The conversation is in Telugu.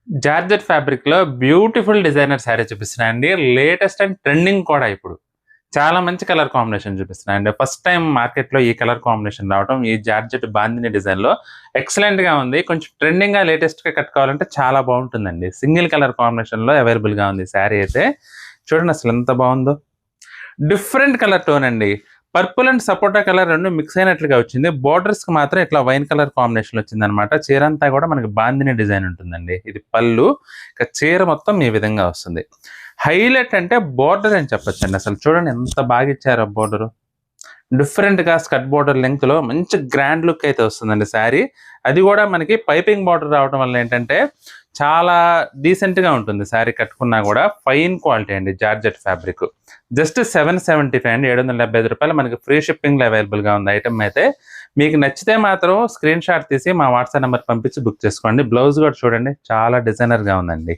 జార్జెట్ ఫ్యాబ్రిక్‌లో బ్యూటిఫుల్ డిజైనర్ శారీ చూపిస్తున్నానండి. లేటెస్ట్ అండ్ ట్రెండింగ్ కూడా ఇప్పుడు. చాలా మంచి కలర్ కాంబినేషన్ చూపిస్తున్నాయండి. ఫస్ట్ టైమ్ మార్కెట్‌లో ఈ కలర్ కాంబినేషన్ రావడం, ఈ జార్జెట్ బాందిని డిజైన్‌లో ఎక్సలెంట్‌గా ఉంది. కొంచెం ట్రెండింగ్‌గా, లేటెస్ట్‌గా కట్టుకోవాలంటే చాలా బావుంటుందండి. సింగిల్ కలర్ కాంబినేషన్‌లో అవైలబుల్‌గా ఉంది శారీ అయితే. చూడండి అసలు ఎంత బావుందో. డిఫరెంట్ కలర్ టోన్ అండి. Purple and sapota colour 2 mix అయినట్లుగా వచ్చింది. బోర్డర్స్‌కి మాత్రం ఇట్లా వైన్ కలర్ కాంబినేషన్‌లో వచ్చిందనమాట. చీరంతా కూడా మనకి బాందిని డిజైన్ ఉంటుందండి. ఇది పళ్ళు. ఇక చీర మొత్తం ఈ విధంగా వస్తుంది. హైలైట్ అంటే బోర్డర్ అని చెప్పొచ్చండి. అసలు చూడండి ఎంత బాగా ఇచ్చారో బోర్డరు. డిఫరెంట్‌గా స్కర్ట్ బోర్డర్ లెంగ్త్‌లో మంచి గ్రాండ్ లుక్ అయితే వస్తుందండి శారీ. అది కూడా మనకి పైపింగ్ బోర్డర్ రావడం వల్ల ఏంటంటే చాలా డీసెంట్‌గా ఉంటుంది శారీ కట్టుకున్నా కూడా. ఫైన్ క్వాలిటీ అండి జార్జెట్ ఫ్యాబ్రిక్. జస్ట్ 775 అండి. రూ. 775 మనకి ఫ్రీ షిప్పింగ్‌లో అవైలబుల్‌గా ఉంది ఐటెమ్ అయితే. మీకు నచ్చితే మాత్రం స్క్రీన్ షాట్ తీసి మా వాట్సాప్ నంబర్‌కి పంపించి బుక్ చేసుకోండి. బ్లౌజ్ కూడా చూడండి చాలా డిజైనర్‌గా ఉందండి.